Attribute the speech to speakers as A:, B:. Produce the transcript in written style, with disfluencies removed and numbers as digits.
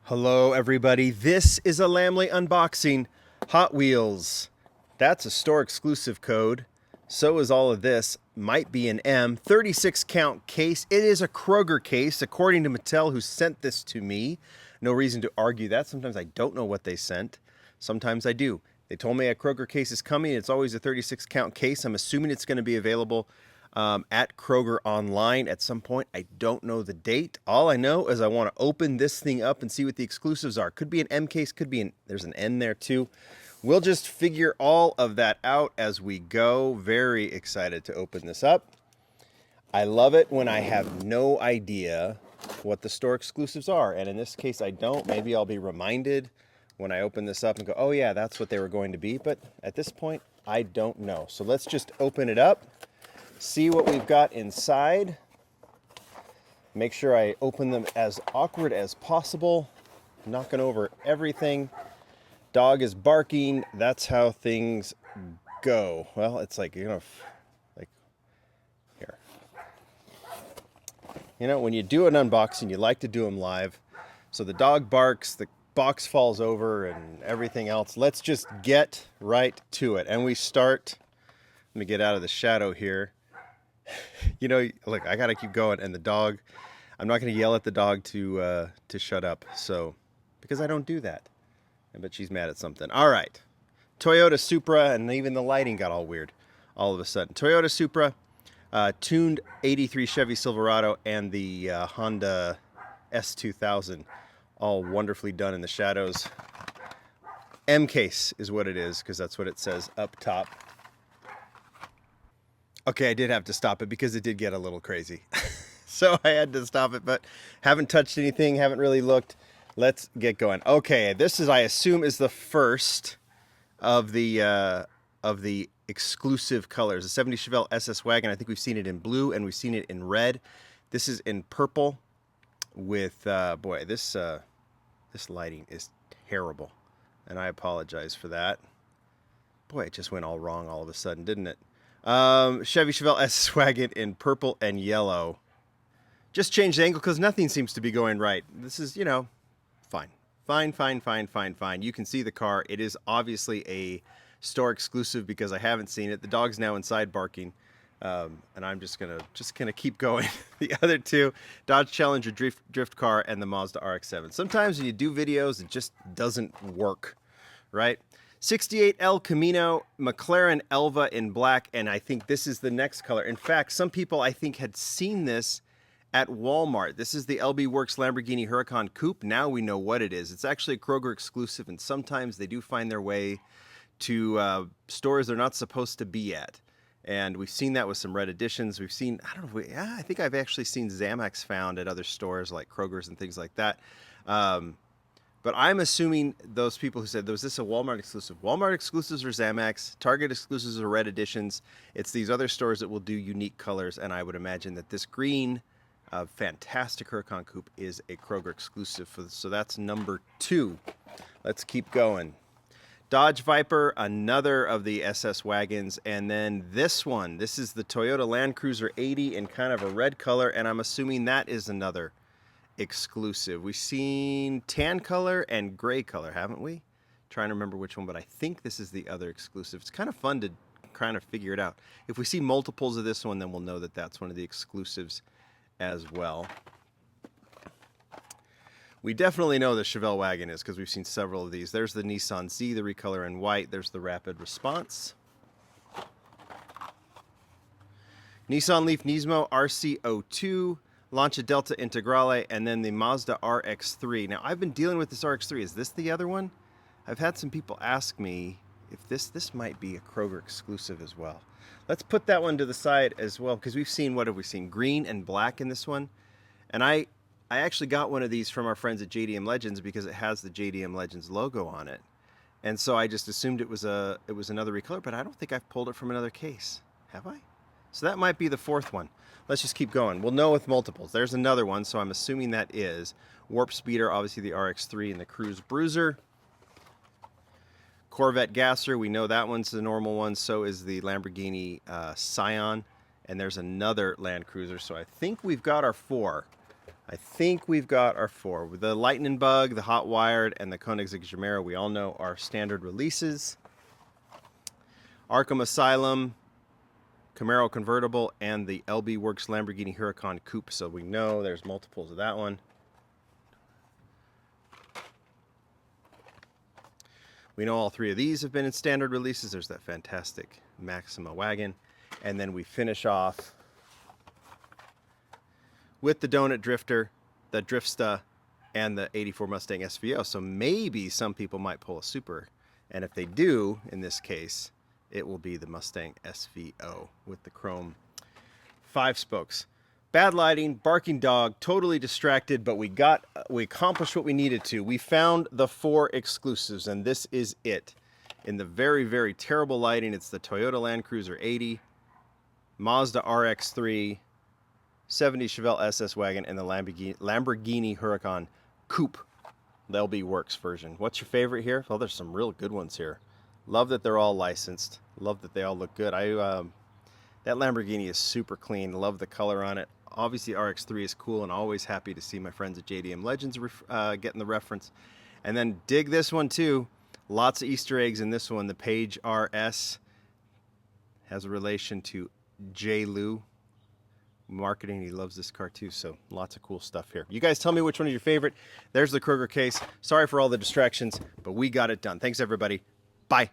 A: Hello, everybody. This is a Lamley unboxing. Hot Wheels. That's a store exclusive code. So is all of this. Might be an M. 36 count case. It is a Kroger case, according to Mattel, who sent this to me. No reason to argue that. Sometimes I don't know what they sent. Sometimes I do. They told me a Kroger case is coming. It's always a 36 count case. I'm assuming it's going to be available at Kroger online at some point. I don't know the date. All I know is I want to open this thing up and see what the exclusives are. Could be an M case, could be there's an N there too. We'll just figure all of that out as we go. Very excited to open this up. I love it when I have no idea what the store exclusives are. And in this case, I don't. Maybe I'll be reminded when I open this up and go, oh yeah, that's what they were going to be. But at this point, I don't know. So let's just open it up. See what we've got inside. Make sure I open them as awkward as possible. Knocking over everything. Dog is barking. That's how things go. Well, it's like, like here. When you do an unboxing, you like to do them live. So the dog barks, the box falls over, and everything else. Let's just get right to it. And we start, let me get out of the shadow here. Look, I gotta keep going, and the dog, I'm not gonna yell at the dog to shut up, so, because I don't do that. I bet she's mad at something. All right, Toyota Supra, and even the lighting got all weird all of a sudden. Toyota Supra, tuned 83 Chevy Silverado, and the Honda S2000, all wonderfully done in the shadows. M case is what it is, because that's what it says up top. Okay, I did have to stop it because it did get a little crazy. So I had to stop it, but haven't touched anything, haven't really looked. Let's get going. Okay, this is, I assume, is the first of the exclusive colors. The 70 Chevelle Ss Wagon. I think we've seen it in blue and we've seen it in red. This is in purple with, boy, this lighting is terrible. And I apologize for that. Boy, it just went all wrong all of a sudden, didn't it? Chevy Chevelle Ss Wagon in purple and yellow. Just changed the angle because nothing seems to be going right. This is, fine. Fine. You can see the car. It is obviously a store exclusive because I haven't seen it. The dog's now inside barking. And I'm just gonna keep going. The other two, Dodge Challenger drift car and the Mazda RX-7. Sometimes when you do videos, it just doesn't work, right? 68 El Camino, Mclaren Elva in black, and I think this is the next color. In fact, some people I think had seen this at Walmart. This is the LB Works Lamborghini Huracan Coupe. Now we know what it is. It's actually a Kroger exclusive, and sometimes they do find their way to stores they're not supposed to be at. And we've seen that with some red editions. We've seen, I think I've actually seen Xamax found at other stores like Kroger's and things like that. But I'm assuming those people who said, was this a Walmart exclusive? Walmart exclusives are Xamax, Target exclusives are red editions. It's these other stores that will do unique colors, and I would imagine that this green, fantastic Huracan Coupe is a Kroger exclusive. So that's number 2. Let's keep going. Dodge Viper, another of the SS wagons, and then this one. This is the Toyota Land Cruiser 80 in kind of a red color, and I'm assuming that is another exclusive. We've seen tan color and gray color, haven't we? Trying to remember which one, but I think this is the other exclusive. It's kind of fun to kind of figure it out. If we see multiples of this one, then we'll know that that's one of the exclusives as well. We definitely know the Chevelle wagon is because we've seen several of these. There's the Nissan Z, the recolor in white. There's the Rapid Response. Nissan Leaf Nismo RC02. Lancia Delta Integrale, and then the Mazda RX-3. Now, I've been dealing with this RX-3. Is this the other one? I've had some people ask me if this might be a Kroger exclusive as well. Let's put that one to the side as well, because we've seen, what have we seen? Green and black in this one. And I actually got one of these from our friends at JDM Legends because it has the JDM Legends logo on it. And so I just assumed it was another recolor, but I don't think I've pulled it from another case. Have I? So that might be the 4th one. Let's just keep going. We'll know with multiples. There's another one, so I'm assuming that is Warp Speeder, obviously the RX-3 and the Cruise Bruiser. Corvette Gasser, we know that one's the normal one. So is the Lamborghini Scion. And there's another Land Cruiser. So I think we've got our 4. I think we've got our 4. With the Lightning Bug, the Hot Wired, and the Koenigsegg Camaro, we all know are standard releases. Arkham Asylum, Camaro Convertible, and the LB Works Lamborghini Huracan Coupe. So we know there's multiples of that one. We know all 3 of these have been in standard releases. There's that fantastic Maxima wagon. And then we finish off with the Donut Drifter, the Driftsta, and the 84 Mustang SVO. So maybe some people might pull a Supra. And if they do, in this case, it will be the Mustang SVO with the chrome 5 spokes. Bad lighting, barking dog, totally distracted, but we accomplished what we needed to. We found the 4 exclusives, and this is it. In the very, very terrible lighting, it's the Toyota Land Cruiser 80, Mazda RX-3, 70 Chevelle Ss Wagon, and the Lamborghini Huracan Coupe, the LB Works version. What's your favorite here? Well, there's some real good ones here. Love that they're all licensed. Love that they all look good. That Lamborghini is super clean. Love the color on it. Obviously, RX-3 is cool, and always happy to see my friends at JDM Legends getting the reference. And then dig this one too. Lots of Easter eggs in this one. The Page RS has a relation to J. Lou marketing. He loves this car too, so lots of cool stuff here. You guys tell me which one is your favorite. There's the Kroger case. Sorry for all the distractions, but we got it done. Thanks, everybody. Bye.